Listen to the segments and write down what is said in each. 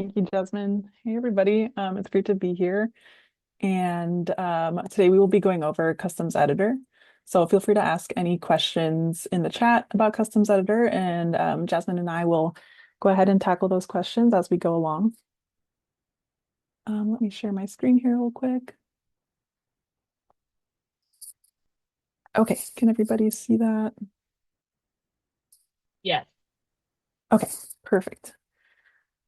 Thank you, Jasmine. Hey, everybody. It's great to be here. And today we will be going over Customs Editor. So feel free to ask any questions in the chat about Customs Editor, and Jasmine and I will go ahead and tackle those questions as we go along. Let me share my screen here real quick. Okay, can everybody see that? Yes. Okay, perfect.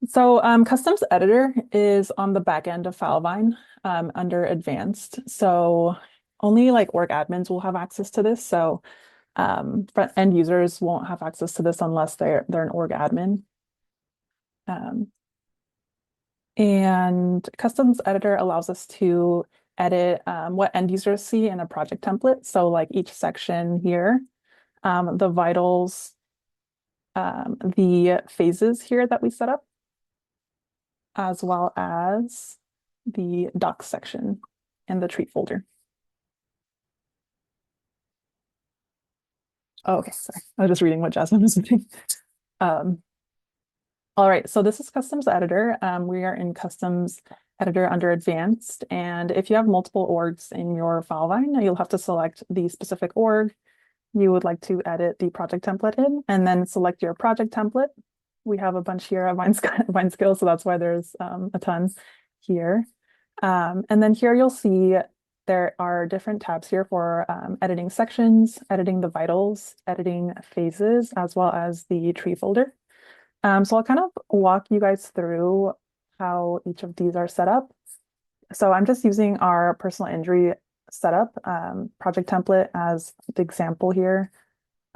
So Customs Editor is on the back end of Filevine under Advanced. So only like org admins will have access to this. So front end users won't have access to this unless they're an org admin. Um, and Customs Editor allows us to edit what end users see in a project template. So like each section here, the vitals, the phases here that we set up, as well as the docs section and the treat folder. Oh, okay, sorry. I was just reading what Jasmine was saying. Um, all right, so this is Customs Editor. We are in Customs Editor under Advanced, and if you have multiple orgs in your Filevine, you'll have to select the specific org you would like to edit the project template in, and then select your project template. We have a bunch here of Vineskills, so that's why there's a ton here. And then here you'll see there are different tabs here for editing sections, editing the vitals, editing phases, as well as the tree folder. So I'll kind of walk you guys through how each of these are set up. So I'm just using our personal injury setup project template as the example here.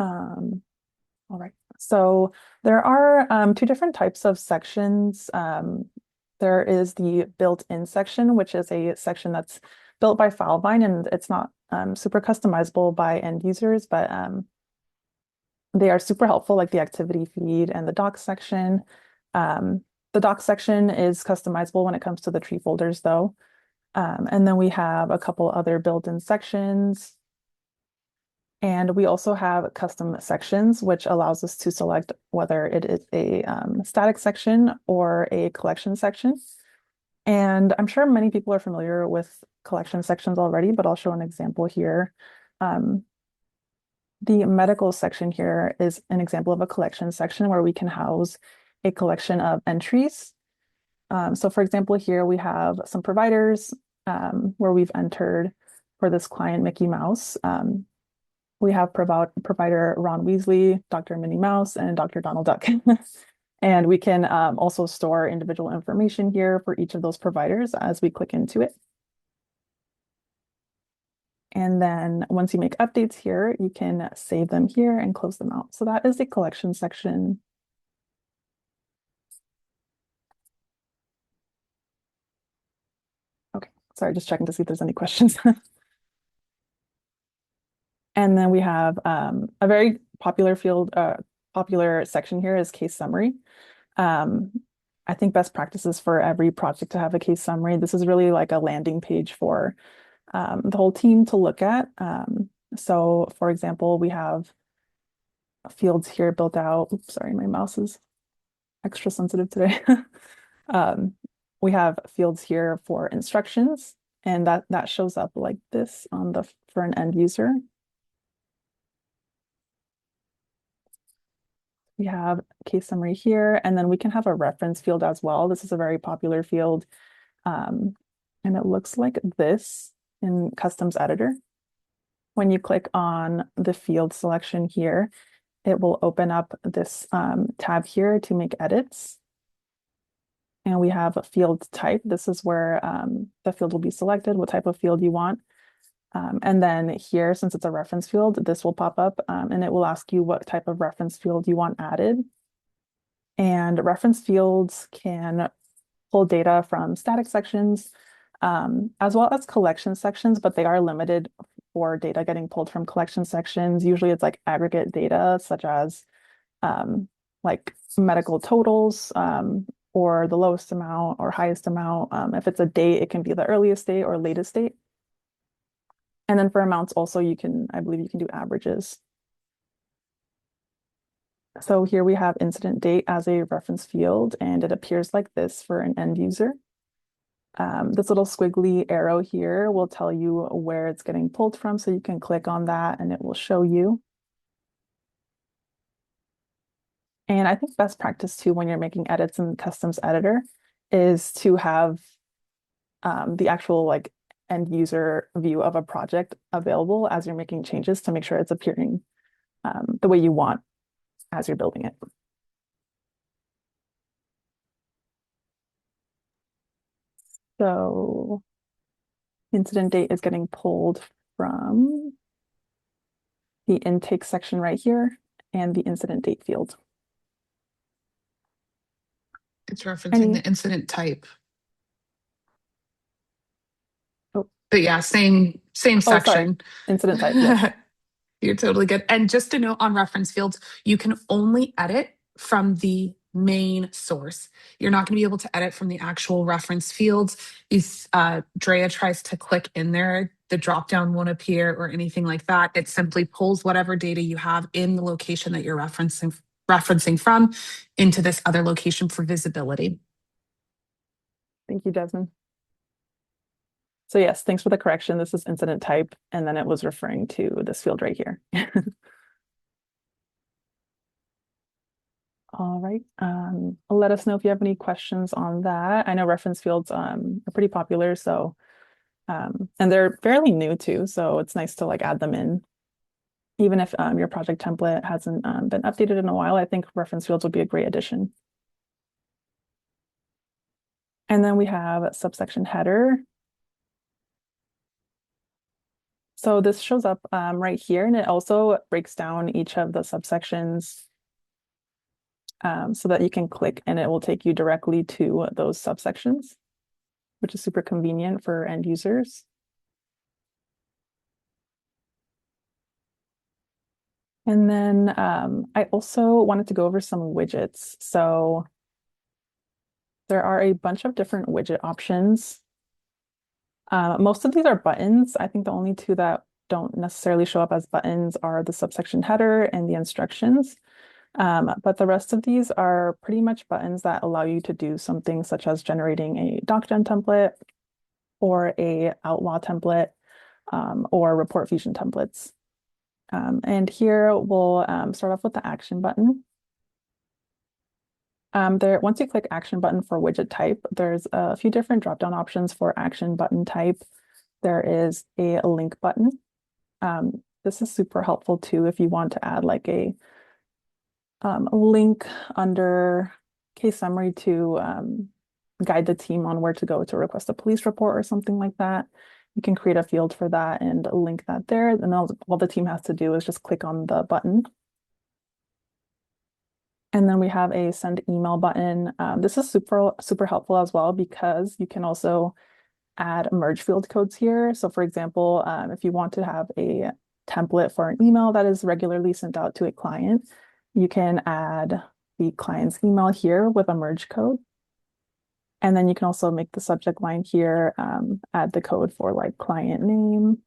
All right. So there are two different types of sections. There is the built-in section, which is a section that's built by Filevine, and it's not super customizable by end users, but they are super helpful, like the activity feed and the docs section. The docs section is customizable when it comes to the tree folders, though. And then we have a couple other built-in sections. And we also have custom sections, which allows us to select whether it is a static section or a collection section. And I'm sure many people are familiar with collection sections already, but I'll show an example here. The medical section here is an example of a collection section where we can house a collection of entries. So for example, here we have some providers where we've entered for this client, Mickey Mouse. We have provider Ron Weasley, Dr. Minnie Mouse, and Dr. Donald Duck. And we can also store individual information here for each of those providers as we click into it. And then once you make updates here, you can save them here and close them out. So that is the collection section. Okay, sorry, just checking to see if there's any questions. And then we have a very popular popular section here is case summary. I think best practices for every project to have a case summary. This is really like a landing page for the whole team to look at. So for example, we have fields here built out. Oops, sorry, my mouse is extra sensitive today. um, we have fields here for instructions, and that shows up like this on the for an end user. We have case summary here, and then we can have a reference field as well. This is a very popular field, and it looks like this in Customs Editor. When you click on the field selection here, it will open up this tab here to make edits. And we have a field type. This is where the field will be selected, what type of field you want. And then here, since it's a reference field, this will pop up and it will ask you what type of reference field you want added. And reference fields can pull data from static sections as well as collection sections, but they are limited for data getting pulled from collection sections. Usually it's like aggregate data, such as like medical totals or the lowest amount or highest amount. If it's a date, it can be the earliest date or latest date. And then for amounts also, I believe you can do averages. So here we have incident date as a reference field, and it appears like this for an end user. This little squiggly arrow here will tell you where it's getting pulled from, so you can click on that and it will show you. And I think best practice too when you're making edits in the customs editor is to have the actual like end user view of a project available as you're making changes to make sure it's appearing the way you want as you're building it. So incident date is getting pulled from the intake section right here and the incident date field. It's referencing the incident type. But yeah, same section. Sorry. Incident type, yes. You're totally good. And just to note on reference fields, you can only edit from the main source. You're not going to be able to edit from the actual reference fields. If Drea tries to click in there, the dropdown won't appear or anything like that. It simply pulls whatever data you have in the location that you're referencing from into this other location for visibility. Thank you, Jasmine. So yes, thanks for the correction. This is incident type, and then it was referring to this field right here. All right. Let us know if you have any questions on that. I know reference fields are pretty popular, so and they're fairly new too, so it's nice to like add them in. Even if your project template hasn't been updated in a while, I think reference fields would be a great addition. And then we have subsection header. So this shows up right here, and it also breaks down each of the subsections so that you can click and it will take you directly to those subsections, which is super convenient for end users. And then I also wanted to go over some widgets. So there are a bunch of different widget options. Most of these are buttons. I think the only two that don't necessarily show up as buttons are the subsection header and the instructions. But the rest of these are pretty much buttons that allow you to do something such as generating a docgen template or a outlaw template or report fusion templates. And here we'll start off with the action button. Once you click action button for widget type, there's a few different drop-down options for action button type. There is a link button. This is super helpful too if you want to add like a link under case summary to guide the team on where to go to request a police report or something like that. You can create a field for that and link that there. And all the team has to do is just click on the button. And then we have a send email button. This is super helpful as well because you can also add merge field codes here. So for example, if you want to have a template for an email that is regularly sent out to a client, you can add the client's email here with a merge code. And then you can also make the subject line here, add the code for like client name.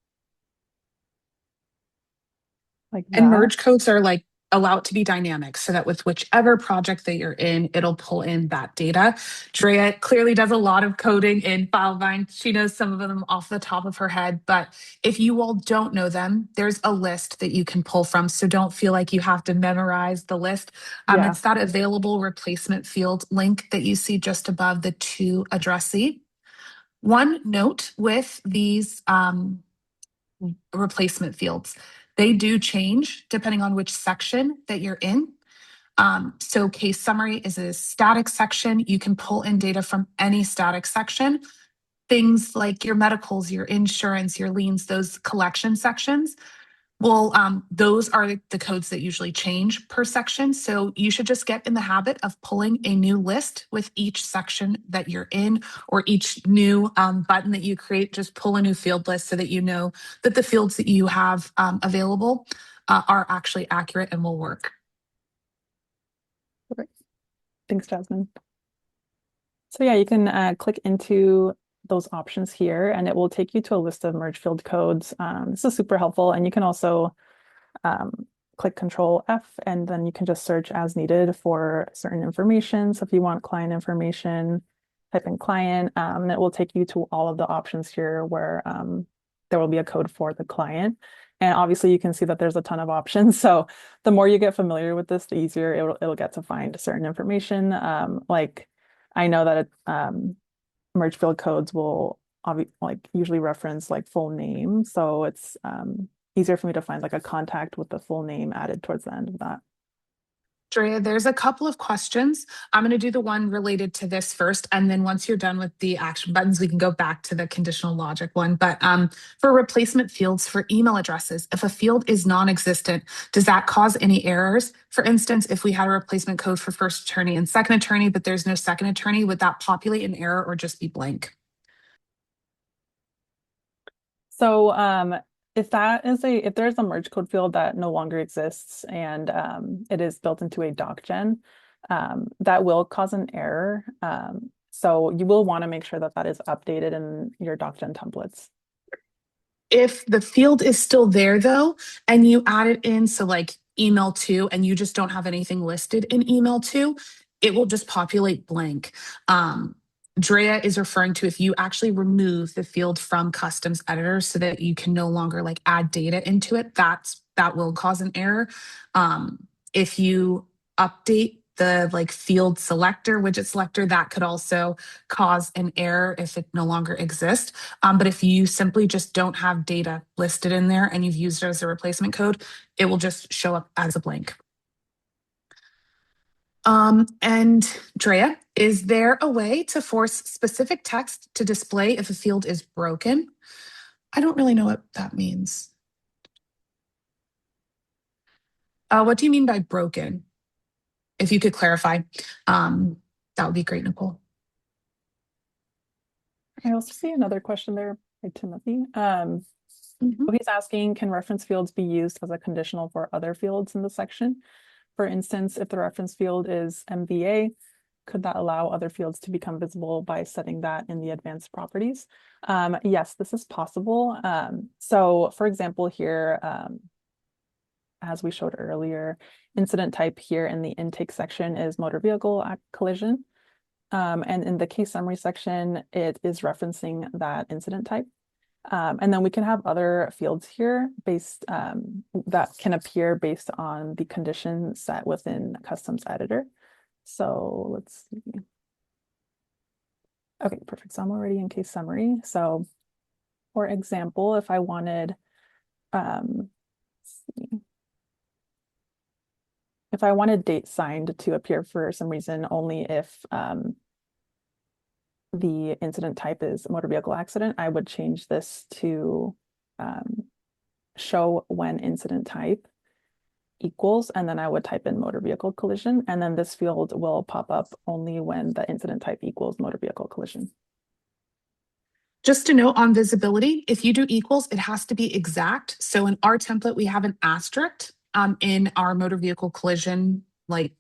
Like that. And merge codes are like allowed to be dynamic so that with whichever project that you're in, it'll pull in that data. Drea clearly does a lot of coding in Filevine. She knows some of them off the top of her head, but if you all don't know them, there's a list that you can pull from. So don't feel like you have to memorize the list. It's that available replacement field link that you see just above the to addressee. One note with these replacement fields. They do change depending on which section that you're in. So case summary is a static section. You can pull in data from any static section. Things like your medicals, your insurance, your liens, those collection sections. Well, those are the codes that usually change per section. So you should just get in the habit of pulling a new list with each section that you're in or each new button that you create. Just pull a new field list so that you know that the fields that you have available are actually accurate and will work. Perfect. Thanks, Jasmine. So yeah, you can click into those options here and it will take you to a list of merge field codes. This is super helpful. And you can also click Control F, and then you can just search as needed for certain information. So if you want client information, type in client, and it will take you to all of the options here where there will be a code for the client. And obviously you can see that there's a ton of options. So the more you get familiar with this, the easier it'll get to find certain information. Like I know that merge field codes will usually reference like full name. So it's easier for me to find like a contact with the full name added towards the end of that. Drea, there's a couple of questions. I'm going to do the one related to this first, and then once you're done with the action buttons, we can go back to the conditional logic one. But for replacement fields for email addresses, if a field is non-existent, does that cause any errors? For instance, if we had a replacement code for first attorney and second attorney, but there's no second attorney, would that populate an error or just be blank? So if there's a merge code field that no longer exists and it is built into a docgen, that will cause an error. So you will want to make sure that that is updated in your docgen templates. If the field is still there though, and you add it in, so like email to, and you just don't have anything listed in email to, it will just populate blank. Drea is referring to if you actually remove the field from customs editor so that you can no longer like add data into it, that will cause an error. If you update the like field selector, widget selector, that could also cause an error if it no longer exists. But if you simply just don't have data listed in there and you've used it as a replacement code, it will just show up as a blank. And Drea, is there a way to force specific text to display if a field is broken? I don't really know what that means. What do you mean by broken? If you could clarify, that would be great, Nicole. I also see another question there by Timothy. Mhm. He's asking, can reference fields be used as a conditional for other fields in the section? For instance, if the reference field is MVA, could that allow other fields to become visible by setting that in the advanced properties? Yes, this is possible. So for example, here, as we showed earlier, incident type here in the intake section is motor vehicle collision. And in the case summary section, it is referencing that incident type. And then we can have other fields here based that can appear based on the condition set within customs editor. So let's see. Okay, perfect. So I'm already in case summary. So for example, if I wanted, let's see, if I wanted date signed to appear for some reason only if the incident type is motor vehicle accident, I would change this to show when incident type equals, and then I would type in motor vehicle collision, and then this field will pop up only when the incident type equals motor vehicle collision. Just to note on visibility, if you do equals, it has to be exact. So in our template, we have an asterisk in our motor vehicle collision, like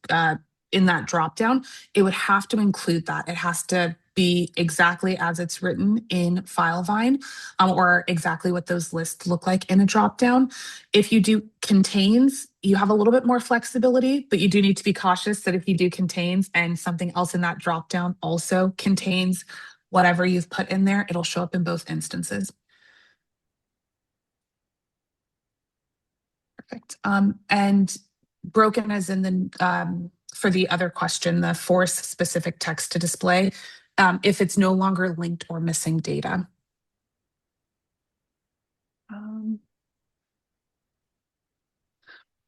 in that dropdown. It would have to include that. It has to be exactly as it's written in Filevine, or exactly what those lists look like in a dropdown. If you do contains, you have a little bit more flexibility, but you do need to be cautious that if you do contains and something else in that dropdown also contains whatever you've put in there, it'll show up in both instances. Perfect. And broken as in the, for the other question, the force specific text to display, if it's no longer linked or missing data.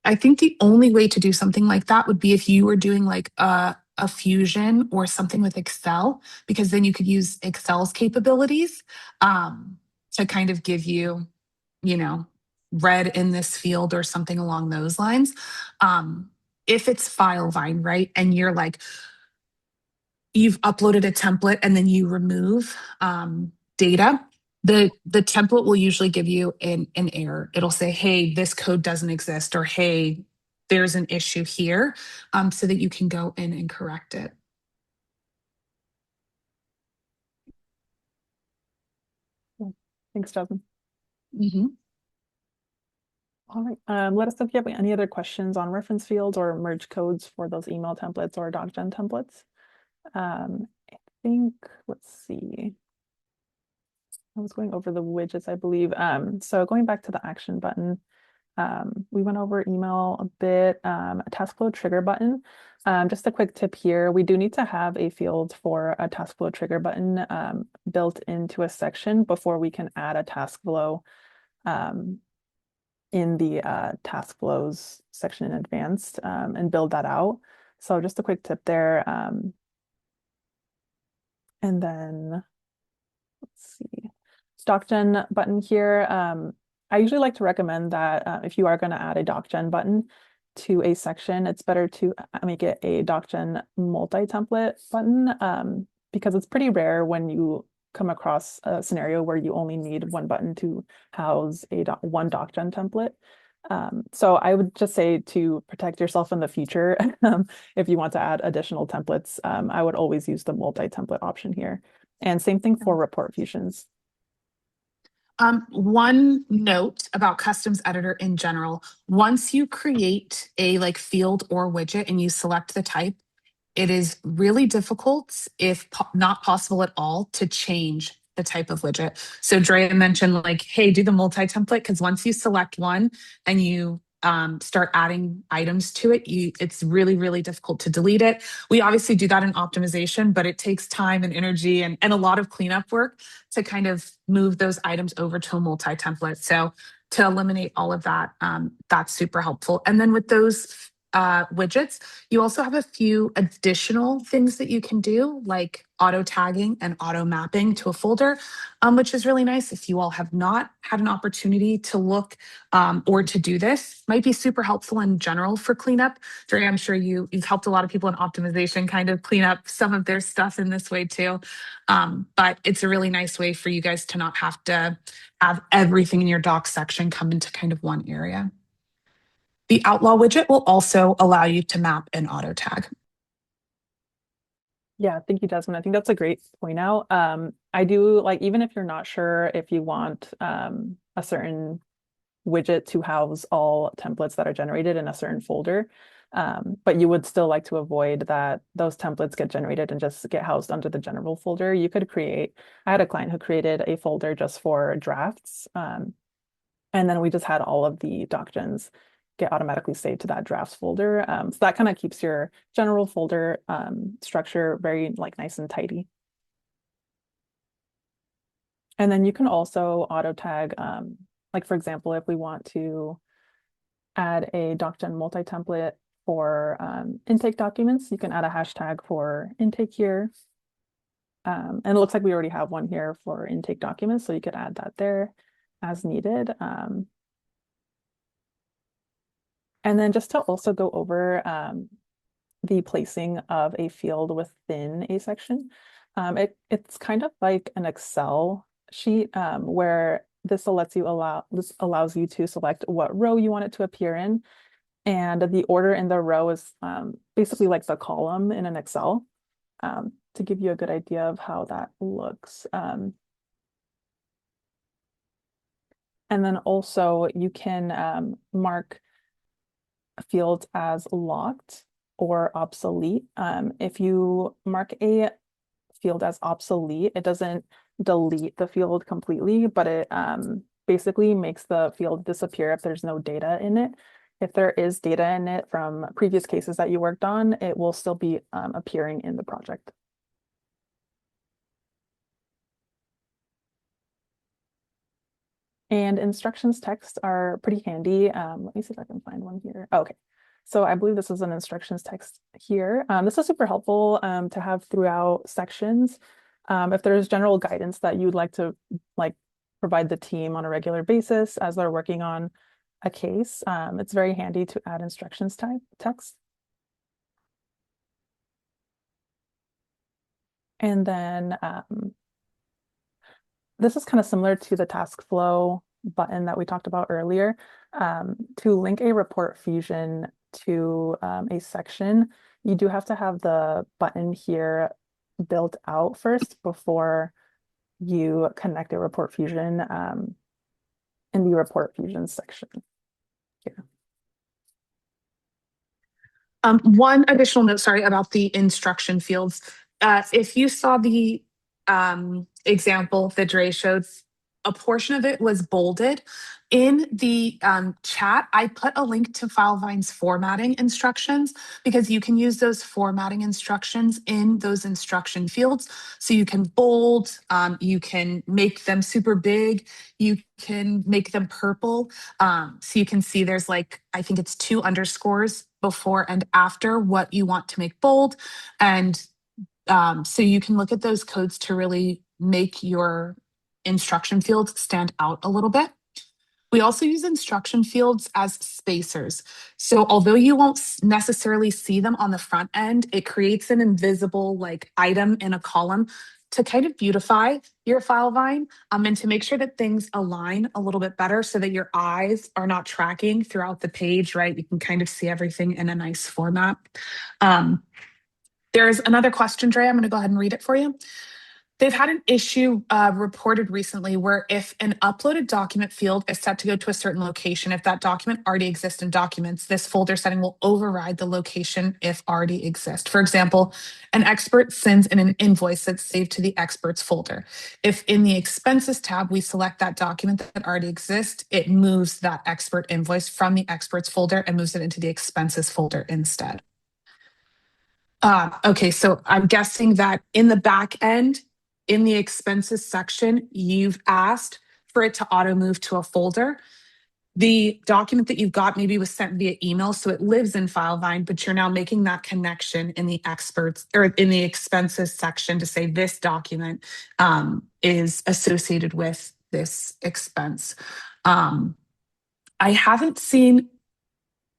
I think the only way to do something like that would be if you were doing like a fusion or something with Excel, because then you could use Excel's capabilities to kind of give you, you know, red in this field or something along those lines. If it's Filevine, right, and you're like, you've uploaded a template and then you remove data, the template will usually give you an error. It'll say, hey, this code doesn't exist, or hey, there's an issue here, so that you can go in and correct it. Thanks, Jasmine. Mm-hmm. All right. Let us know if you have any other questions on reference fields or merge codes for those email templates or DocGen templates. I think, let's see. I was going over the widgets, I believe. So going back to the action button, we went over email a bit, a task flow trigger button. Just a quick tip here, we do need to have a field for a task flow trigger button built into a section before we can add a task flow um, in the task flows section in advanced and build that out. So just a quick tip there. And then let's see, DocGen button here. I usually like to recommend that if you are going to add a DocGen button to a section, it's better to make it a DocGen multi-template button because it's pretty rare when you come across a scenario where you only need one button to house one DocGen template. So I would just say to protect yourself in the future, if you want to add additional templates, I would always use the multi-template option here. And same thing for report fusions. One note about customs editor in general, once you create a like field or widget and you select the type, it is really difficult, if not possible at all, to change the type of widget. So Drea mentioned like, hey, do the multi-template, because once you select one and you start adding items to it, it's really, really difficult to delete it. We obviously do that in optimization, but it takes time and energy and a lot of cleanup work to kind of move those items over to a multi-template. So to eliminate all of that, that's super helpful. And then with those widgets, you also have a few additional things that you can do, like auto tagging and auto mapping to a folder, which is really nice. If you all have not had an opportunity to look or to do this, might be super helpful in general for cleanup. Dre, I'm sure you've helped a lot of people in optimization kind of clean up some of their stuff in this way too. But it's a really nice way for you guys to not have to have everything in your docs section come into kind of one area. The outlaw widget will also allow you to map and auto tag. Yeah, thank you, Jasmine. I think that's a great point out. I do like, even if you're not sure if you want a certain widget to house all templates that are generated in a certain folder, but you would still like to avoid that those templates get generated and just get housed under the general folder, you could create, I had a client who created a folder just for drafts. And then we just had all of the docgens get automatically saved to that drafts folder. So that kind of keeps your general folder structure very like nice and tidy. And then you can also auto tag, like for example, if we want to add a DocGen multi-template for intake documents, you can add a hashtag for intake here. And it looks like we already have one here for intake documents, so you could add that there as needed. And then just to also go over the placing of a field within a section. It's kind of like an Excel sheet where this allows you to select what row you want it to appear in. And the order in the row is basically like the column in an Excel to give you a good idea of how that looks. And then also you can mark fields as locked or obsolete. If you mark a field as obsolete, it doesn't delete the field completely, but it basically makes the field disappear if there's no data in it. If there is data in it from previous cases that you worked on, it will still be appearing in the project. And instructions text are pretty handy. Let me see if I can find one here. Oh, okay. So I believe this is an instructions text here. This is super helpful to have throughout sections. If there's general guidance that you'd like to like provide the team on a regular basis as they're working on a case, it's very handy to add instructions type text. And then this is kind of similar to the task flow button that we talked about earlier. To link a report fusion to a section, you do have to have the button here built out first before you connect a report fusion in the report fusion section. Yeah. One additional note, sorry, about the instruction fields. If you saw the example that Dre showed, a portion of it was bolded. In the chat, I put a link to Filevine's formatting instructions because you can use those formatting instructions in those instruction fields. So you can bold, you can make them super big, you can make them purple. So you can see there's like, I think it's 2 underscores before and after what you want to make bold. And so you can look at those codes to really make your instruction fields stand out a little bit. We also use instruction fields as spacers. So although you won't necessarily see them on the front end, it creates an invisible like item in a column to kind of beautify your Filevine and to make sure that things align a little bit better so that your eyes are not tracking throughout the page, right? You can kind of see everything in a nice format. There's another question, Dre. I'm going to go ahead and read it for you. They've had an issue reported recently where if an uploaded document field is set to go to a certain location, if that document already exists in documents, this folder setting will override the location if already exists. For example, an expert sends in an invoice that's saved to the experts folder. If in the expenses tab, we select that document that already exists, it moves that expert invoice from the experts folder and moves it into the expenses folder instead. Okay, so I'm guessing that in the back end, in the expenses section, you've asked for it to auto move to a folder. The document that you've got maybe was sent via email, so it lives in Filevine, but you're now making that connection in the experts or in the expenses section to say this document is associated with this expense. I haven't seen,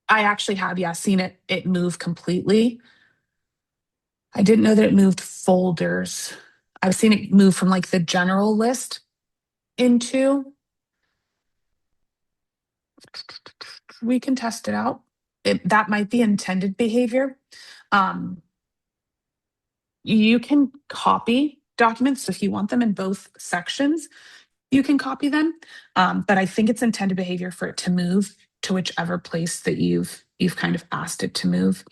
I actually have, yeah, seen it move completely. I didn't know that it moved folders. I've seen it move from like the general list into, we can test it out. That might be intended behavior. Um, you can copy documents. So if you want them in both sections, you can copy them. But I think it's intended behavior for it to move to whichever place that you've kind of asked it to move.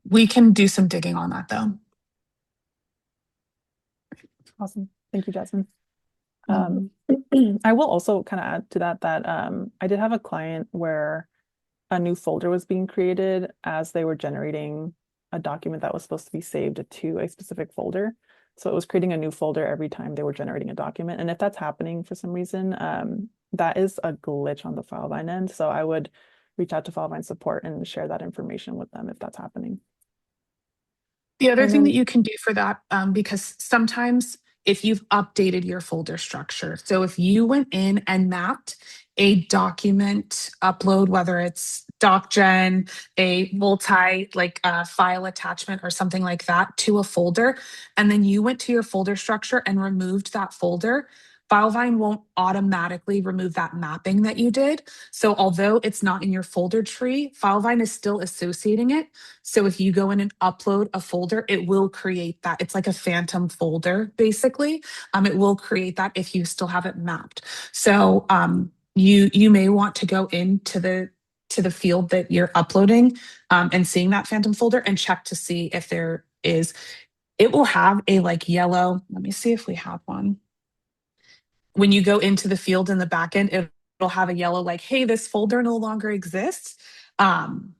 We can do some digging on that though. Awesome. Thank you, Jasmine. I will also kind of add to that I did have a client where a new folder was being created as they were generating a document that was supposed to be saved to a specific folder. So it was creating a new folder every time they were generating a document. And if that's happening for some reason, that is a glitch on the Filevine end. So I would reach out to Filevine support and share that information with them if that's happening. The other thing that you can do for that, because sometimes if you've updated your folder structure, so if you went in and mapped a document upload, whether it's DocGen, a multi like file attachment or something like that to a folder, and then you went to your folder structure and removed that folder, Filevine won't automatically remove that mapping that you did. So although it's not in your folder tree, Filevine is still associating it. So if you go in and upload a folder, it will create that. It's like a phantom folder, basically. It will create that if you still have it mapped. So you may want to go into the field that you're uploading and seeing that phantom folder and check to see if there is. It will have a like yellow. Let me see if we have one. When you go into the field in the backend, it'll have a yellow like, hey, this folder no longer exists. That's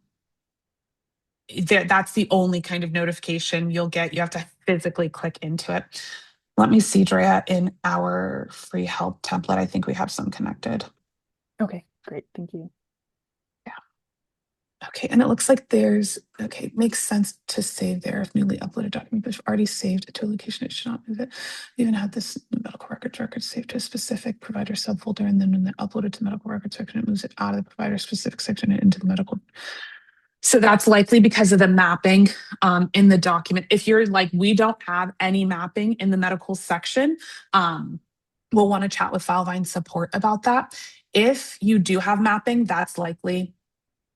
the only kind of notification you'll get. You have to physically click into it. Let me see, Drea, in our free help template. I think we have some connected. Okay, great. Thank you. Yeah. Okay, and it looks like there's, okay, makes sense to save there if newly uploaded document, but if already saved to a location, it should not move it. We even had this medical record saved to a specific provider subfolder, and then when they upload it to the medical record section, it moves it out of the provider specific section and into the medical. So that's likely because of the mapping in the document. If you're like, we don't have any mapping in the medical section, we'll want to chat with Filevine support about that. If you do have mapping, that's likely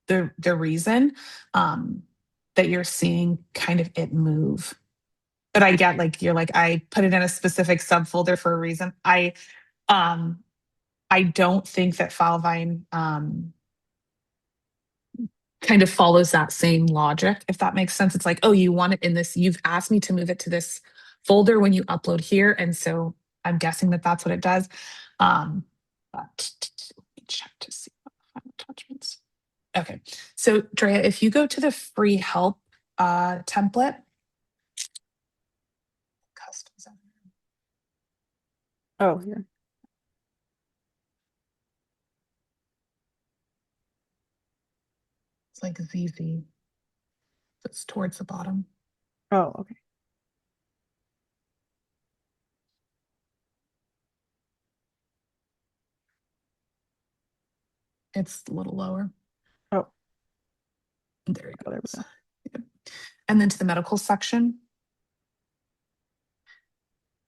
the reason that you're seeing kind of it move. But I get like, you're like, I put it in a specific subfolder for a reason. I don't think that Filevine kind of follows that same logic, if that makes sense. It's like, oh, you want it in this, you've asked me to move it to this folder when you upload here. And so I'm guessing that that's what it does. But let me check to see what final attachments. Okay, so Drea, if you go to the free help template, customs, Oh, here. it's like ZZ, it's towards the bottom. Oh, okay. It's a little lower. Oh, There it oh, there we goes. go. Yep. And then to the medical section.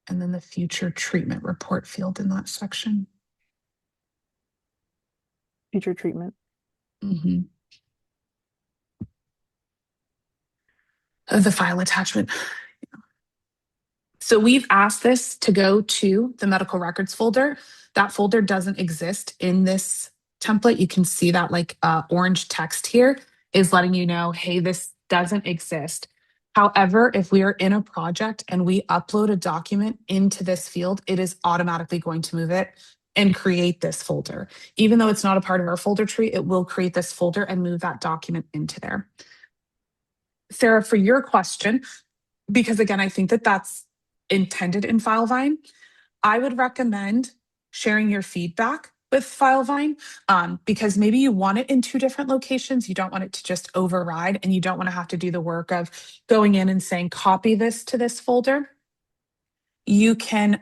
And then the future treatment report field in that section. Future treatment. Mm-hmm. The file attachment. So we've asked this to go to the medical records folder. That folder doesn't exist in this template. You can see that like orange text here is letting you know, hey, this doesn't exist. However, if we are in a project and we upload a document into this field, it is automatically going to move it and create this folder. Even though it's not a part of our folder tree, it will create this folder and move that document into there. Sarah, for your question, because again, I think that that's intended in Filevine, I would recommend sharing your feedback with Filevine because maybe you want it in two different locations. You don't want it to just override and you don't want to have to do the work of going in and saying, copy this to this folder. You can,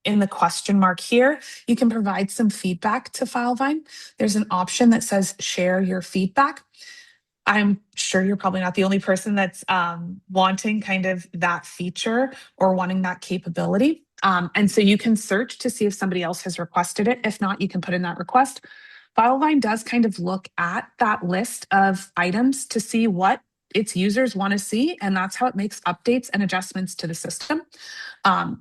in the question mark here, you can provide some feedback to Filevine. There's an option that says share your feedback. I'm sure you're probably not the only person that's wanting kind of that feature or wanting that capability. And so you can search to see if somebody else has requested it. If not, you can put in that request. Filevine does kind of look at that list of items to see what its users want to see, and that's how it makes updates and adjustments to the system.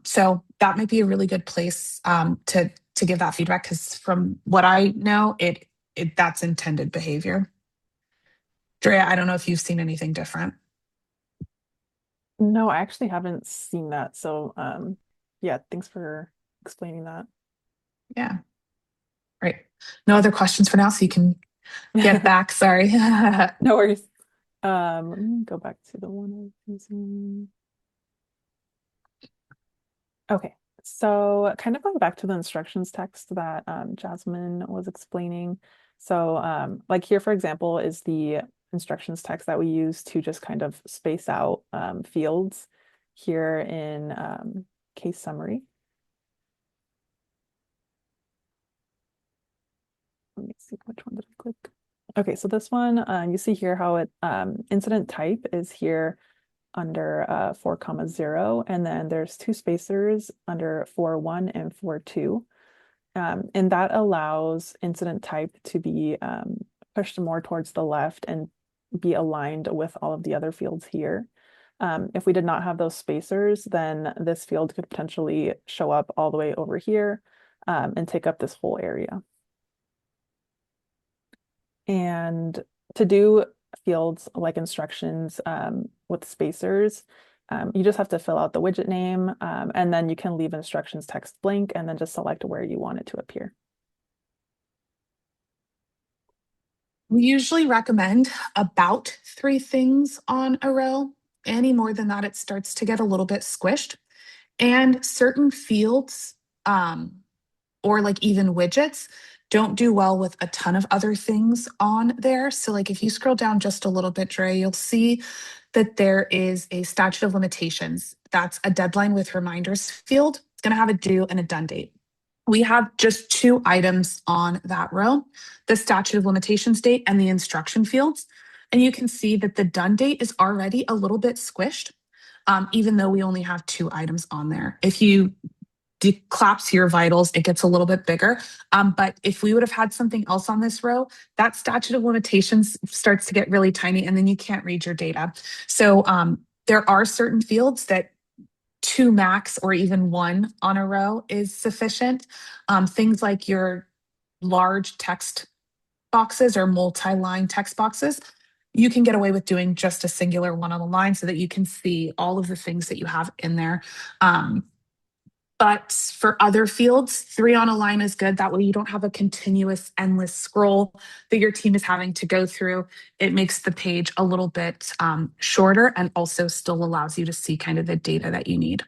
So that might be a really good place to give that feedback because from what I know, it that's intended behavior. Drea, I don't know if you've seen anything different. No, I actually haven't seen that. So, yeah, thanks for explaining that. Yeah, right. No other questions for now, so you can get back. Sorry. No worries. Let me go back to the one I was using. Okay, so kind of going back to the instructions text that Jasmine was explaining. So, like here, for example, is the instructions text that we use to just kind of space out fields here in case summary. Let me see, which one did I click? Okay, so this one, you see here how it incident type is here under 4,0, and then there's two spacers under 4.1 and 4.2. And that allows incident type to be pushed more towards the left and be aligned with all of the other fields here. If we did not have those spacers, then this field could potentially show up all the way over here and take up this whole area. And to do fields like instructions with spacers, you just have to fill out the widget name and then you can leave instructions text blank and then just select where you want it to appear. We usually recommend about 3 things on a row. Any more than that, it starts to get a little bit squished. And certain fields, or like even widgets, don't do well with a ton of other things on there. So like if you scroll down just a little bit, Dre, you'll see that there is a statute of limitations. That's a deadline with reminders field. It's going to have a due and a done date. We have just 2 items on that row, the statute of limitations date and the instruction fields. And you can see that the done date is already a little bit squished, even though we only have 2 items on there. If you collapse your vitals, it gets a little bit bigger. But if we would have had something else on this row, that statute of limitations starts to get really tiny and then you can't read your data. So there are certain fields that two max or even one on a row is sufficient. Things like your large text boxes or multi-line text boxes, you can get away with doing just a singular one on the line so that you can see all of the things that you have in there. But for other fields, three on a line is good. That way you don't have a continuous, endless scroll that your team is having to go through. It makes the page a little bit shorter and also still allows you to see kind of the data that you need.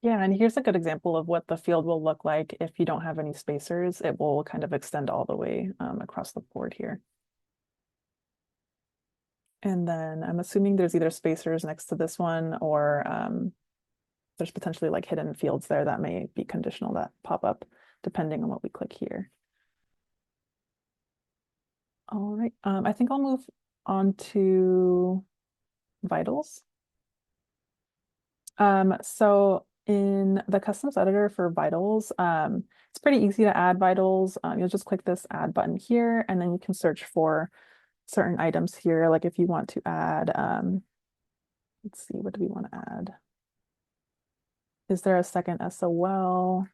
Yeah, and here's a good example of what the field will look like if you don't have any spacers. It will kind of extend all the way across the board here. And then I'm assuming there's either spacers next to this one or there's potentially like hidden fields there that may be conditional that pop up depending on what we click here. All right, I think I'll move on to vitals. So in the customs editor for vitals, it's pretty easy to add vitals. You'll just click this add button here, and then you can search for certain items here. Like if you want to add, let's see, what do we want to add? Is there a second SOL?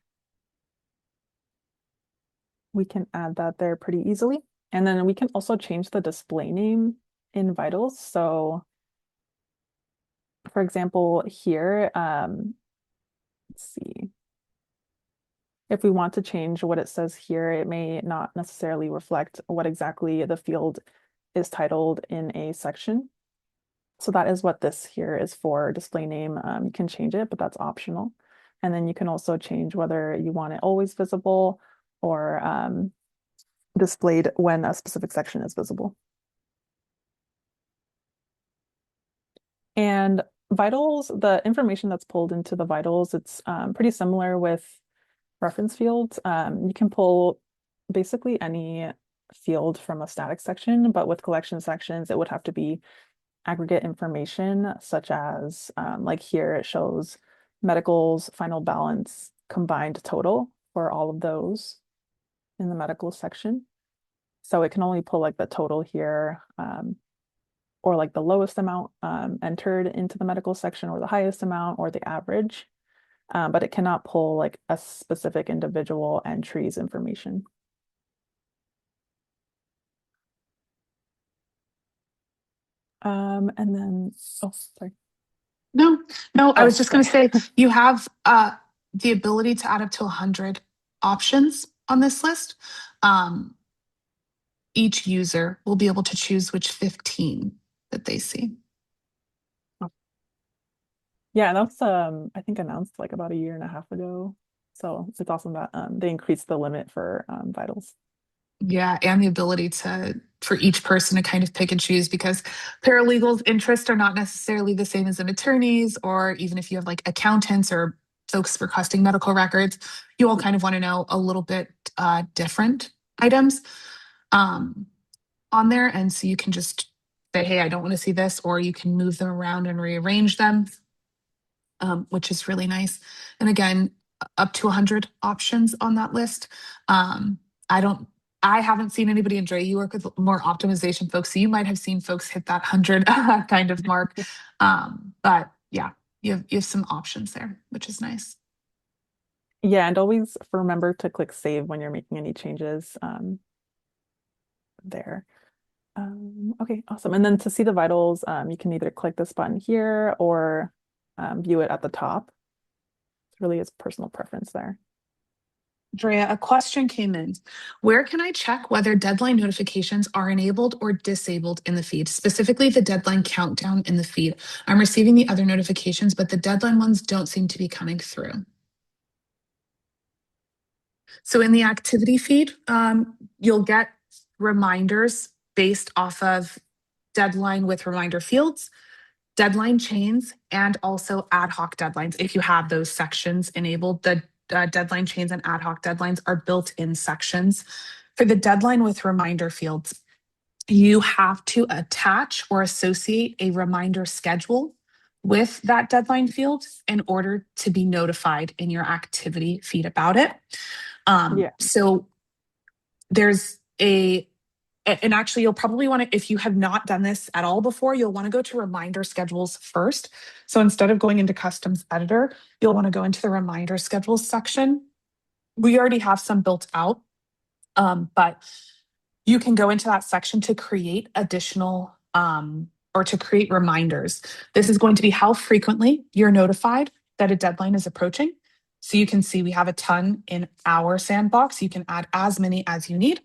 We can add that there pretty easily. And then we can also change the display name in vitals. So for example, here, let's see. If we want to change what it says here, it may not necessarily reflect what exactly the field is titled in a section. So that is what this here is for, display name. You can change it, but that's optional. And then you can also change whether you want it always visible or displayed when a specific section is visible. And vitals, the information that's pulled into the vitals, it's pretty similar with reference fields. You can pull basically any field from a static section, but with collection sections, it would have to be aggregate information, such as like here it shows medicals, final balance, combined total for all of those in the medical section. So it can only pull like the total here, or like the lowest amount entered into the medical section, or the highest amount, or the average. But it cannot pull like a specific individual entry's information. And then, oh, sorry. No, no, I Oh, was just going sorry. to say you have the ability to add up to 100 options on this list. Each user will be able to choose which 15 that they see. Yeah, that was I think announced like about a year and a half ago. So it's awesome that they increased the limit for vitals. Yeah, and the ability to for each person to kind of pick and choose because paralegals' interests are not necessarily the same as an attorney's, or even if you have like accountants or folks requesting medical records, you all kind of want to know a little bit different items on there. And so you can just say, hey, I don't want to see this, or you can move them around and rearrange them, which is really nice. And again, up to 100 options on that list. I don't, I haven't seen anybody. Andrea, you work with more optimization folks, so you might have seen folks hit that 100 kind of mark. But yeah, you have some options there, which is nice. Yeah, and always remember to click save when you're making any changes there. Okay, awesome. And then to see the vitals, you can either click this button here or view it at the top. It really is personal preference there. Drea, a question came in. Where can I check whether deadline notifications are enabled or disabled in the feed, specifically the deadline countdown in the feed? I'm receiving the other notifications, but the deadline ones don't seem to be coming through. So in the activity feed, you'll get reminders based off of deadline with reminder fields, deadline chains, and also ad hoc deadlines. If you have those sections enabled, the deadline chains and ad hoc deadlines are built in sections. For the deadline with reminder fields, you have to attach or associate a reminder schedule with that deadline field in order to be notified in your activity feed about it. Yeah. So there's a And actually, you'll probably want to, if you have not done this at all before, you'll want to go to reminder schedules first. So instead of going into customs editor, you'll want to go into the reminder schedules section. We already have some built out, but you can go into that section to create additional or to create reminders. This is going to be how frequently you're notified that a deadline is approaching. So you can see we have a ton in our sandbox. You can add as many as you need.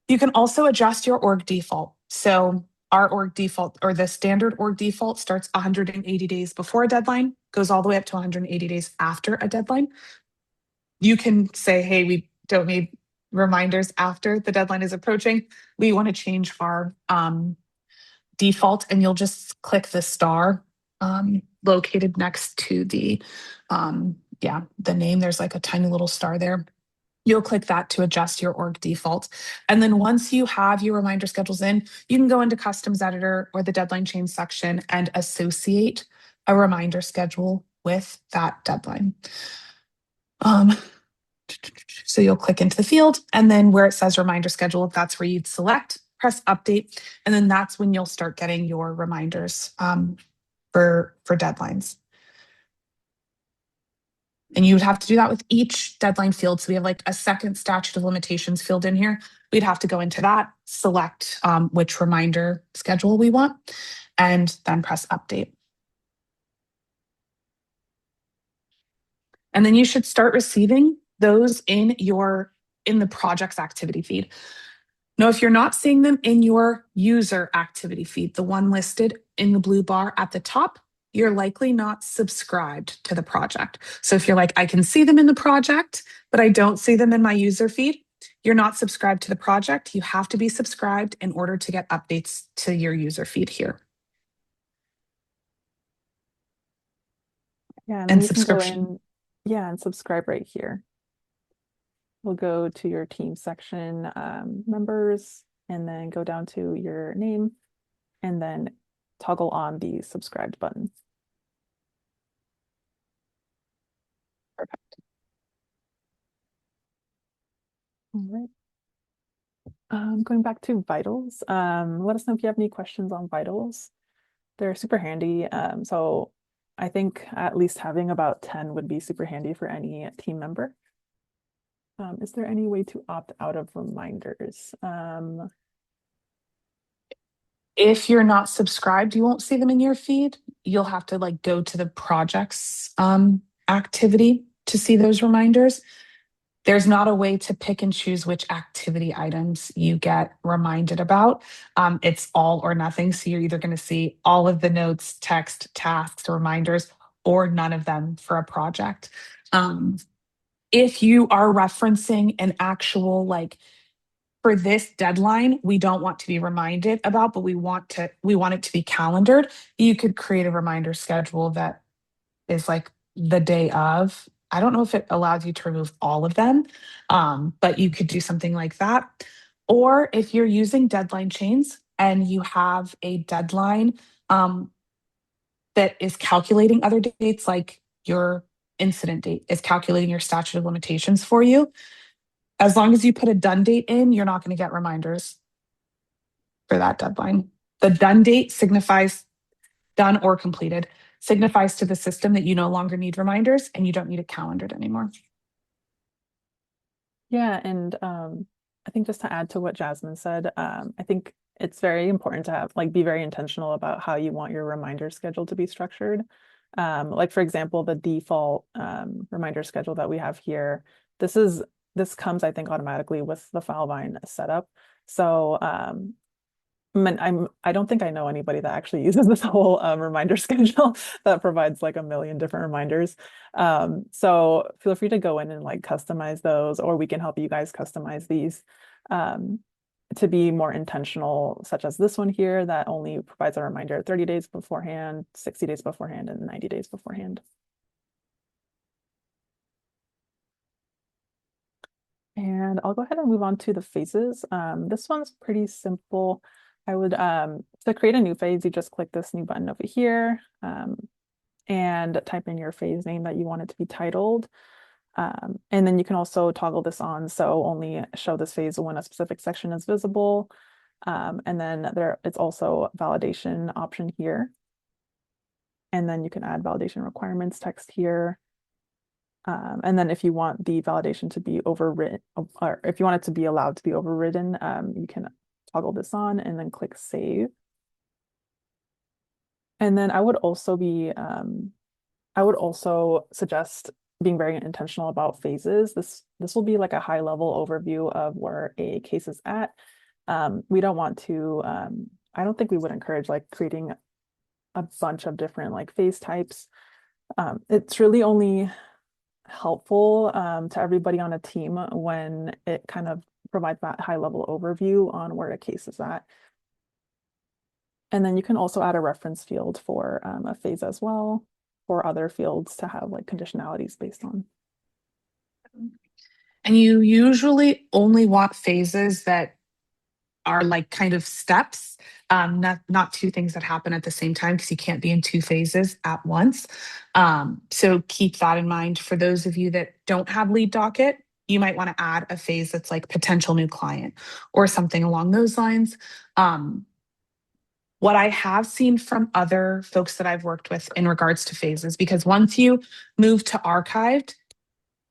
You can also adjust your org default. So our org default, or the standard org default, starts 180 days before a deadline, goes all the way up to 180 days after a deadline. You can say, hey, we don't need reminders after the deadline is approaching. We want to change our default, and you'll just click the star located next to the the name. There's like a tiny little star there. You'll click that to adjust your org default. And then once you have your reminder schedules in, you can go into customs editor or the deadline change section and associate a reminder schedule with that deadline. So you'll click into the field, and then where it says reminder schedule, that's where you'd select, press update, and then that's when you'll start getting your reminders for deadlines. And you would have to do that with each deadline field. So we have like a second statute of limitations field in here. We'd have to go into that, select which reminder schedule we want, and then press update. And then you should start receiving those in the project's activity feed. Now, if you're not seeing them in your user activity feed, the one listed in the blue bar at the top, you're likely not subscribed to the project. So if you're like, I can see them in the project, but I don't see them in my user feed, you're not subscribed to the project. You have to be subscribed in order to get updates to your user feed here. Yeah, and then And you can go subscription. in, yeah, and subscribe right here. We'll go to your team section, members, and then go down to your name, and then toggle on the subscribed button. Perfect. All right. Going back to vitals, let us know if you have any questions on vitals. They're super handy. So I think at least having about 10 would be super handy for any team member. Is there any way to opt out of reminders? If you're not subscribed, you won't see them in your feed. You'll have to like go to the project's activity to see those reminders. There's not a way to pick and choose which activity items you get reminded about. It's all or nothing. So you're either going to see all of the notes, text, tasks, reminders, or none of them for a project. If you are referencing an actual like, for this deadline, we don't want to be reminded about, but we want it to be calendared. You could create a reminder schedule that is like the day of. I don't know if it allows you to remove all of them, but you could do something like that. Or if you're using deadline chains and you have a deadline that is calculating other dates, like your incident date is calculating your statute of limitations for you, as long as you put a done date in, you're not going to get reminders for that deadline. The done date signifies done or completed, signifies to the system that you no longer need reminders and you don't need it calendared anymore. Yeah, and I think just to add to what Jasmine said, I think it's very important to have like be very intentional about how you want your reminder schedule to be structured. Like for example, the default reminder schedule that we have here, this comes, I think, automatically with the Filevine setup. So I don't think I know anybody that actually uses this whole reminder schedule that provides like a million different reminders. So feel free to go in and like customize those, or we can help you guys customize these to be more intentional, such as this one here that only provides a reminder 30 days beforehand, 60 days beforehand, and 90 days beforehand. And I'll go ahead and move on to the phases. This one's pretty simple. I would, to create a new phase, you just click this new button over here and type in your phase name that you want it to be titled. And then you can also toggle this on, so only show this phase when a specific section is visible. And then it's also validation option here. And then you can add validation requirements text here. And then if you want the validation to be overwritten, or if you want it to be allowed to be overridden, you can toggle this on and then click save. And then I would also suggest being very intentional about phases. This will be like a high level overview of where a case is at. We don't want to, I don't think we would encourage like creating a bunch of different like phase types. It's really only helpful to everybody on a team when it kind of provides that high level overview on where a case is at. And then you can also add a reference field for a phase as well, or other fields to have like conditionalities based on. And you usually only want phases that are like kind of steps, not two things that happen at the same time because you can't be in two phases at once. So keep that in mind. For those of you that don't have lead docket, you might want to add a phase that's like potential new client or something along those lines. What I have seen from other folks that I've worked with in regards to phases, because once you move to archived,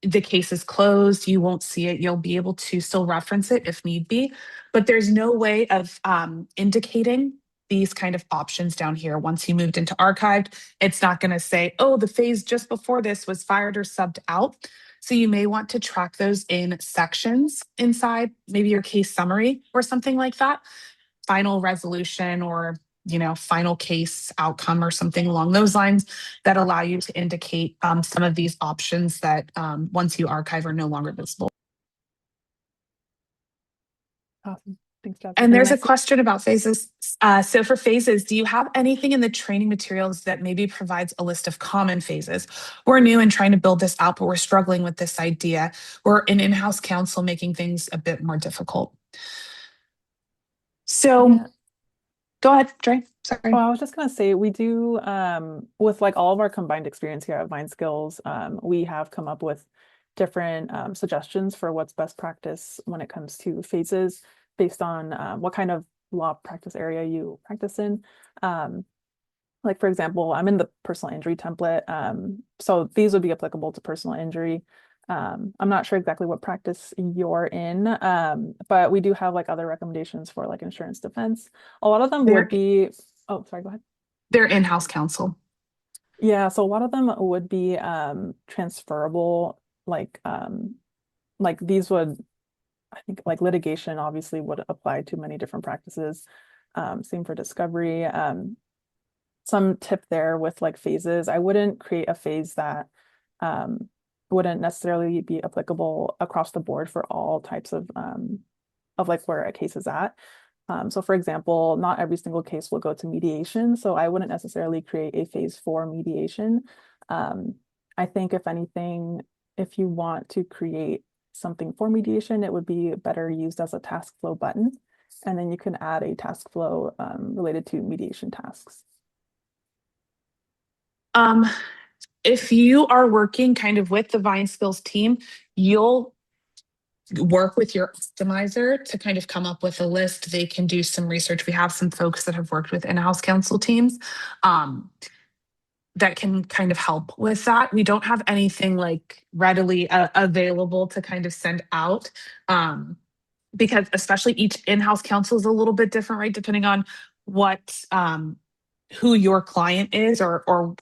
the case is closed, you won't see it. You'll be able to still reference it if need be, but there's no way of indicating these kind of options down here. Once you moved into archived, it's not going to say, oh, the phase just before this was fired or subbed out. So you may want to track those in sections inside maybe your case summary or something like that, final resolution or final case outcome or something along those lines that allow you to indicate some of these options that once you archive are no longer visible. Awesome. Thanks, Jasmine. And there's a question about phases. So for phases, do you have anything in the training materials that maybe provides a list of common phases? We're new and trying to build this out, but we're struggling with this idea. We're an in-house counsel making things a bit more difficult. So Yeah. Go ahead, Dre. Sorry. Oh, I was just gonna say we do with like all of our combined experience here at Vineskills, we have come up with different suggestions for what's best practice when it comes to phases based on what kind of law practice area you practice in. Like for example, I'm in the personal injury template, so these would be applicable to personal injury. I'm not sure exactly what practice you're in, but we do have like other recommendations for like insurance defense. A lot of them would be, oh, sorry, go ahead. They're in-house counsel. Yeah, so a lot of them would be transferable, like these would, I think like litigation obviously would apply to many different practices. Same for discovery. Some tip there with like phases, I wouldn't create a phase that wouldn't necessarily be applicable across the board for all types of like where a case is at. So for example, not every single case will go to mediation, so I wouldn't necessarily create a phase for mediation. I think if anything, if you want to create something for mediation, it would be better used as a task flow button, and then you can add a task flow related to mediation tasks. If you are working kind of with the Vineskills team, you'll work with your optimizer to kind of come up with a list. They can do some research. We have some folks that have worked with in-house counsel teams that can kind of help with that. We don't have anything like readily available to kind of send out because especially each in-house counsel is a little bit different, right? Depending on what who your client is or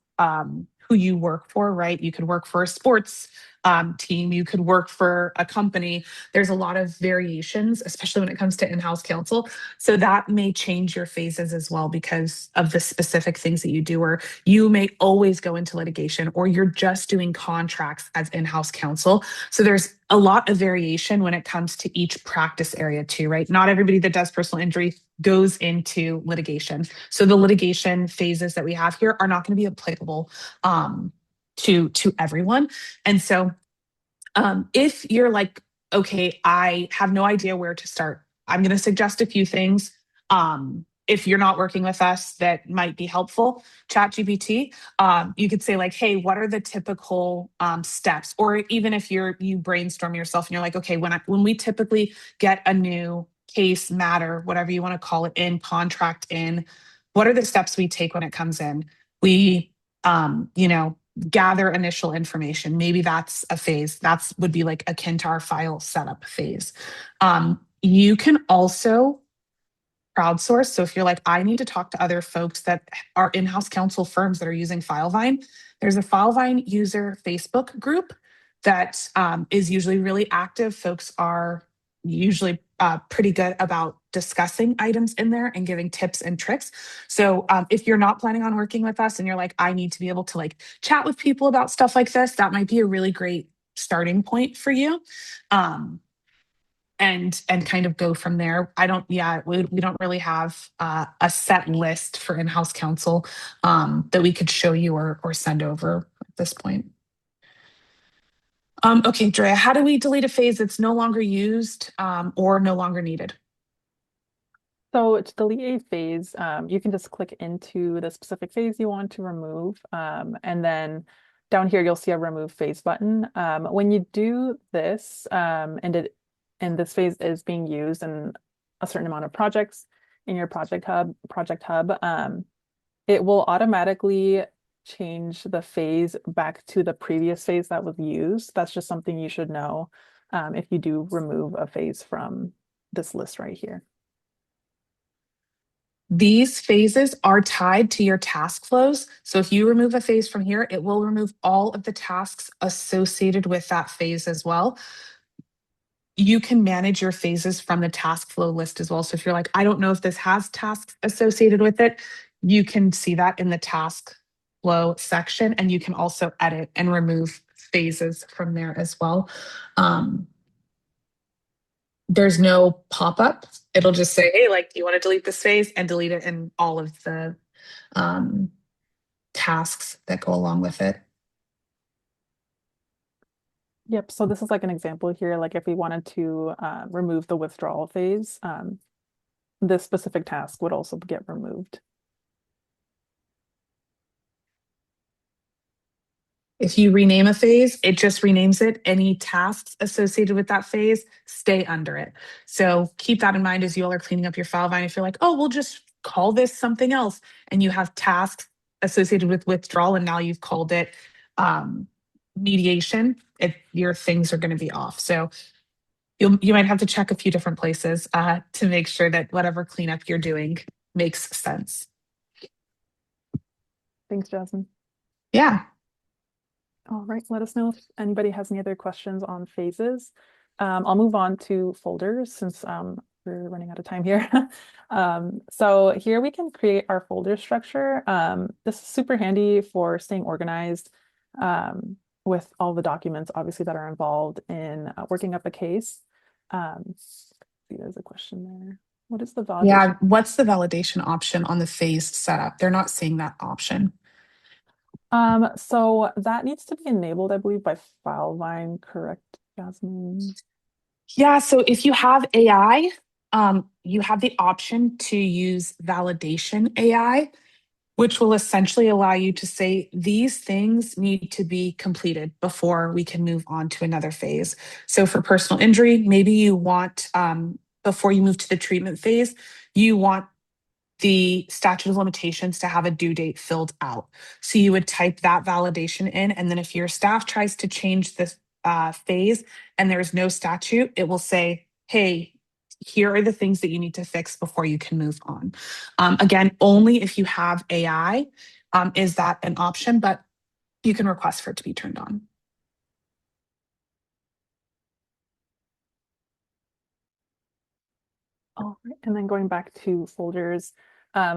who you work for, right? You could work for a sports team, you could work for a company. There's a lot of variations, especially when it comes to in-house counsel. So that may change your phases as well because of the specific things that you do, or you may always go into litigation, or you're just doing contracts as in-house counsel. So there's a lot of variation when it comes to each practice area too, right? Not everybody that does personal injury goes into litigation. So the litigation phases that we have here are not going to be applicable to everyone. And so if you're like, okay, I have no idea where to start, I'm going to suggest a few things. if you're not working with us, that might be helpful. ChatGPT, you could say like, hey, what are the typical steps? Or even if you brainstorm yourself and you're like, okay, when we typically get a new case, matter, whatever you want to call it, in contract in, what are the steps we take when it comes in? We, you know, gather initial information. Maybe that's a phase. That's would be like akin to our file setup phase. You can also crowdsource. So if you're like, I need to talk to other folks that are in-house counsel firms that are using Filevine, there's a Filevine user Facebook group that is usually really active. Folks are usually pretty good about discussing items in there and giving tips and tricks. So if you're not planning on working with us and you're like, I need to be able to like chat with people about stuff like this, that might be a really great starting point for you. And kind of go from there. I don't, yeah, we don't really have a set list for in-house counsel that we could show you or send over at this point. Okay, Drea, how do we delete a phase that's no longer used or no longer needed? So to delete a phase, you can just click into the specific phase you want to remove. And then down here, you'll see a remove phase button. When you do this, and this phase is being used in a certain amount of projects in your project hub, it will automatically change the phase back to the previous phase that was used. That's just something you should know if you do remove a phase from this list right here. These phases are tied to your task flows. So if you remove a phase from here, it will remove all of the tasks associated with that phase as well. You can manage your phases from the task flow list as well. So if you're like, I don't know if this has tasks associated with it, you can see that in the task flow section, and you can also edit and remove phases from there as well. There's no pop-up. It'll just say, hey, like, do you want to delete this phase, and delete it in all of the um, tasks that go along with it. Yep, so this is like an example here, like if we wanted to remove the withdrawal phase, this specific task would also get removed. If you rename a phase, it just renames it. Any tasks associated with that phase stay under it. So keep that in mind as you all are cleaning up your Filevine. If you're like, oh, we'll just call this something else, and you have tasks associated with withdrawal, and now you've called it mediation, your things are going to be off. So you might have to check a few different places to make sure that whatever cleanup you're doing makes sense. Thanks, Jasmine. Yeah. All right, let us know if anybody has any other questions on phases. I'll move on to folders since we're running out of time here. So here we can create our folder structure. This is super handy for staying organized with all the documents, obviously, that are involved in working up a case. See, there's a question there. What is the validation? Yeah. What's the validation option on the phase setup? They're not seeing that option. So that needs to be enabled, I believe, by Filevine, correct, Jasmine? Yeah, so if you have AI, you have the option to use validation AI, which will essentially allow you to say these things need to be completed before we can move on to another phase. So for personal injury, maybe you want, before you move to the treatment phase, you want the statute of limitations to have a due date filled out. So you would type that validation in, and then if your staff tries to change this phase and there's no statute, it will say, hey, here are the things that you need to fix before you can move on. Again, only if you have AI is that an option, but you can request for it to be turned on. All right, and then going back to folders.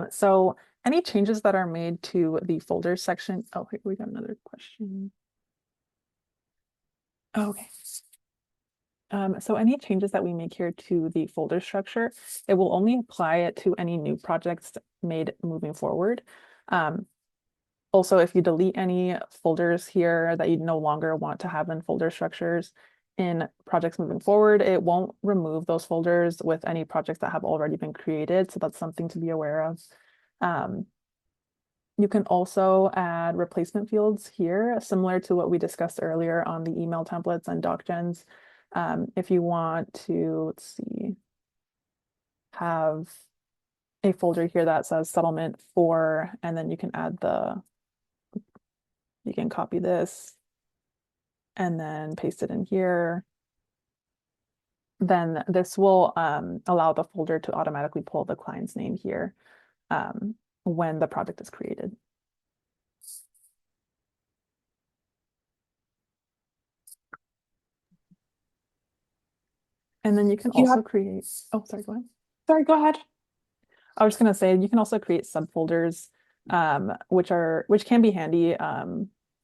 So any changes that are made to the folders section. Oh, wait, we got another question. Okay. So any changes that we make here to the folder structure, it will only apply it to any new projects made moving forward. Also, if you delete any folders here that you no longer want to have in folder structures, in projects moving forward. It won't remove those folders with any projects that have already been created. So that's something to be aware of. You can also add replacement fields here, similar to what we discussed earlier on the email templates and docgens. If you want to, let's see, have a folder here that says settlement for, and then you can add you can copy this and then paste it in here. Then this will allow the folder to automatically pull the client's name here when the project is created. And then you can also create, oh, sorry, go ahead. Sorry, go ahead. I was just gonna say you can also create subfolders, which can be handy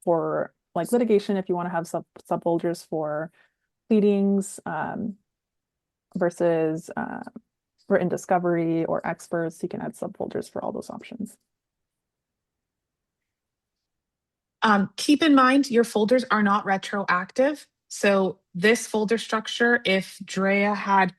for like litigation if you want to have subfolders for pleadings versus for in discovery or experts. You can add subfolders for all those options. Keep in mind your folders are not retroactive. So this folder structure, if Drea had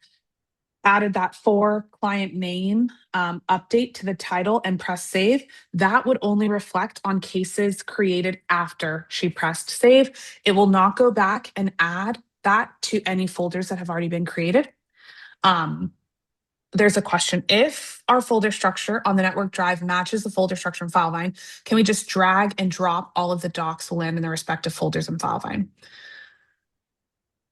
added that for client name update to the title and press save, that would only reflect on cases created after she pressed save. It will not go back and add that to any folders that have already been created. There's a question. If our folder structure on the network drive matches the folder structure in Filevine, can we just drag and drop all of the docs will land in their respective folders in Filevine?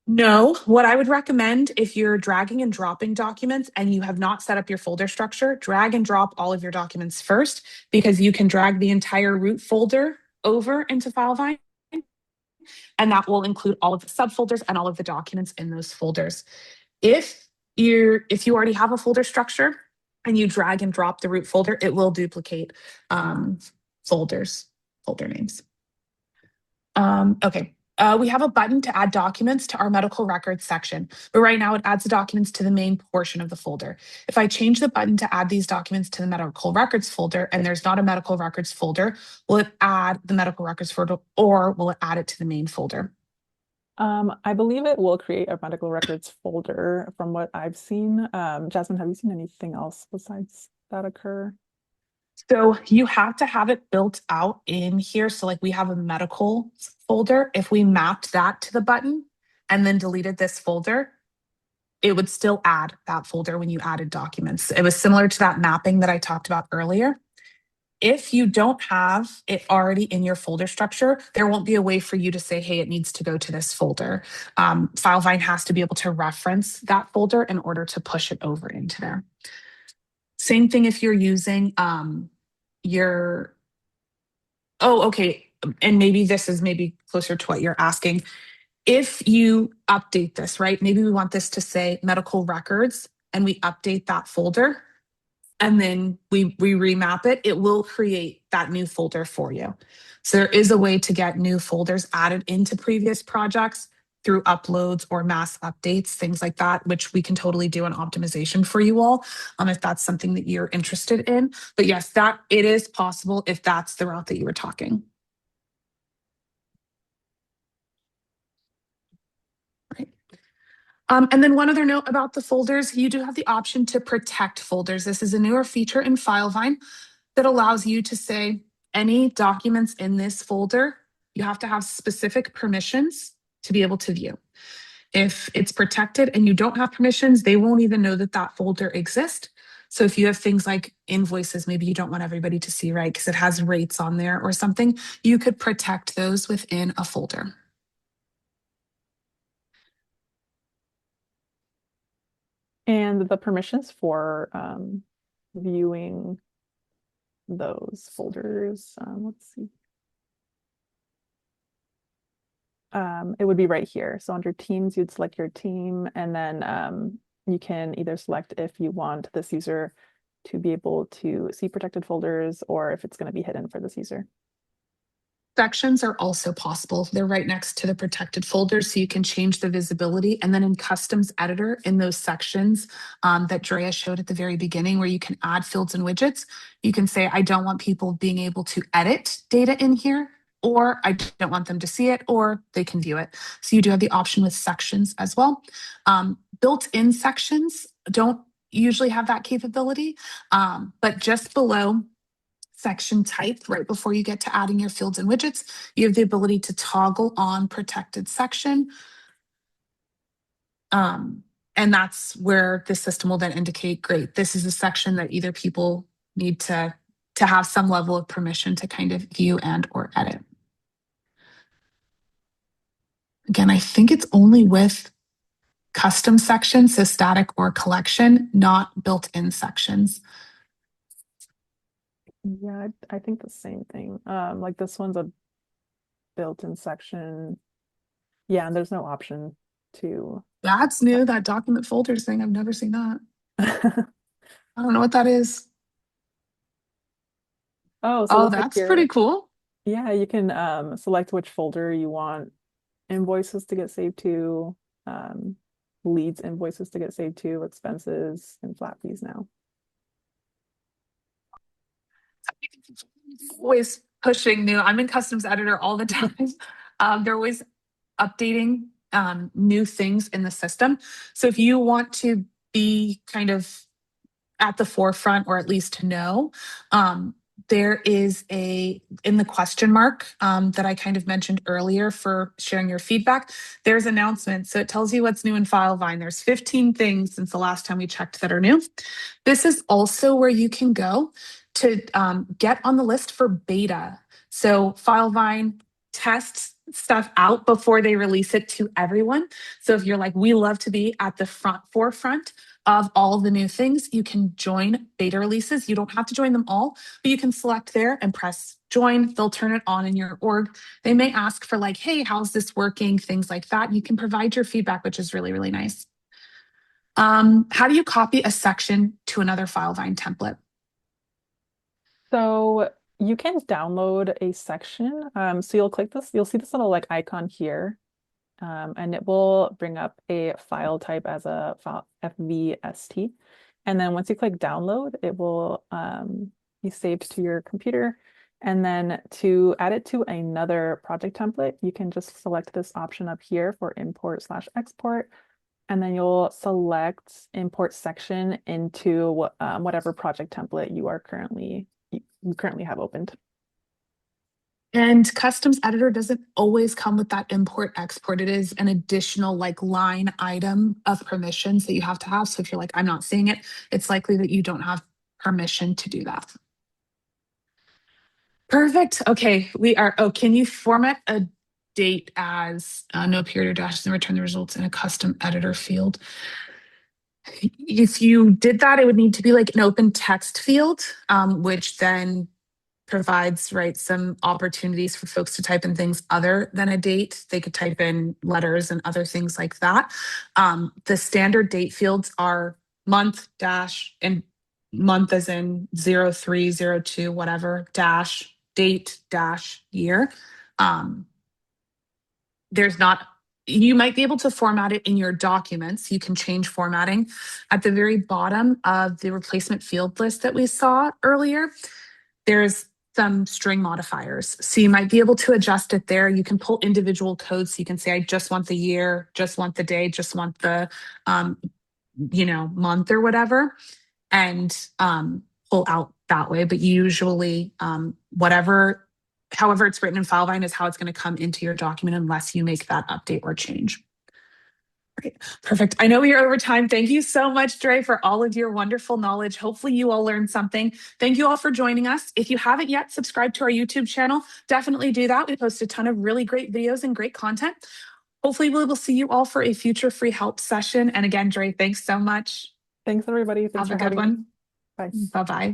No, what I would recommend if you're dragging and dropping documents and you have not set up your folder structure, drag and drop all of your documents first, because you can drag the entire root folder over into Filevine, and that will include all of the subfolders and all of the documents in those folders. If you already have a folder structure and you drag and drop the root folder, it will duplicate folder names. Okay. We have a button to add documents to our medical records section, but right now it adds the documents to the main portion of the folder. If I change the button to add these documents to the medical records folder and there's not a medical records folder, will it add the medical records folder or will it add it to the main folder? I believe it will create a medical records folder from what I've seen. Jasmine, have you seen anything else besides that occur? So you have to have it built out in here. So like we have a medical folder. If we mapped that to the button and then deleted this folder, it would still add that folder when you added documents. It was similar to that mapping that I talked about earlier. If you don't have it already in your folder structure, there won't be a way for you to say, hey, it needs to go to this folder. Filevine has to be able to reference that folder in order to push it over into there. Same thing if you're using okay, and maybe this is maybe closer to what you're asking. If you update this, right? Maybe we want this to say medical records and we update that folder and then we remap it, it will create that new folder for you. So there is a way to get new folders added into previous projects through uploads or mass updates, things like that, which we can totally do an optimization for you all if that's something that you're interested in. But yes, that it is possible if that's the route that you were talking. Right. And then one other note about the folders, you do have the option to protect folders. This is a newer feature in Filevine that allows you to say any documents in this folder, you have to have specific permissions to be able to view. If it's protected and you don't have permissions, they won't even know that that folder exists. So if you have things like invoices, maybe you don't want everybody to see, right? Because it has rates on there or something, you could protect those within a folder. And the permissions for viewing those folders, let's see. It would be right here. So under teams, you'd select your team, and then you can either select if you want this user to be able to see protected folders or if it's going to be hidden for this user. Sections are also possible. They're right next to the protected folders, so you can change the visibility. And then in customs editor, in those sections that Drea showed at the very beginning, where you can add fields and widgets, you can say, I don't want people being able to edit data in here. or I don't want them to see it, or they can view it. So you do have the option with sections as well. Built-in sections don't usually have that capability, but just below section type, right before you get to adding your fields and widgets, you have the ability to toggle on protected section. And that's where the system will then indicate, great, this is a section that either people need to have some level of permission to kind of view and or edit. Again, I think it's only with custom sections, so static or collection, not built-in sections. Yeah, I think the same thing. Like this one's a built-in section. Yeah, and there's no option to. That's new, that document folders thing. I've never seen that. I don't know what that is. Oh, so Oh, looks like that's pretty cool. yeah, you can select which folder you want invoices to get saved to, leads invoices to get saved to, expenses, and flat fees now. Always pushing new. I'm in customs editor all the time. They're always updating new things in the system. So if you want to be kind of at the forefront, or at least to know, there is in the question mark that I kind of mentioned earlier for sharing your feedback, there's announcements. So it tells you what's new in Filevine. There's 15 things since the last time we checked that are new. This is also where you can go to get on the list for beta. So Filevine tests stuff out before they release it to everyone. So if you're like, we love to be at the forefront of all the new things, you can join beta releases. You don't have to join them all, but you can select there and press join. They'll turn it on in your org. They may ask for like, hey, how's this working? Things like that. You can provide your feedback, which is really, really nice. How do you copy a section to another Filevine template? So you can download a section. So you'll click this, you'll see this little like icon here. And it will bring up a file type as a file FVST. And then once you click download, it will be saved to your computer. And then to add it to another project template, you can just select this option up here for import/export. And then you'll select import section into whatever project template you currently have opened. And customs editor doesn't always come with that import export. It is an additional like line item of permissions that you have to have. So if you're like, I'm not seeing it, it's likely that you don't have permission to do that. Perfect. Okay, we are. Oh, can you format a date as no period or dashes and return the results in a custom editor field? If you did that, it would need to be like an open text field, which then provides, right, some opportunities for folks to type in things other than a date. They could type in letters and other things like that. The standard date fields are month dash and month as in 0302 whatever dash date dash year. There's not, you might be able to format it in your documents. You can change formatting. At the very bottom of the replacement field list that we saw earlier, there's some string modifiers. So you might be able to adjust it there. You can pull individual codes. So you can say, I just want the year, just want the day, just want the, month or whatever, and pull out that way. But usually however it's written in Filevine is how it's going to come into your document unless you make that update or change. Okay, perfect. I know we are over time. Thank you so much, Dre, for all of your wonderful knowledge. Hopefully you all learned something. Thank you all for joining us. If you haven't yet subscribed to our YouTube channel, definitely do that. We post a ton of really great videos and great content. Hopefully we will see you all for a future free help session. And again, Dre, thanks so much. Thanks, everybody. Thanks Have for a good having me. one. Bye. Bye-bye.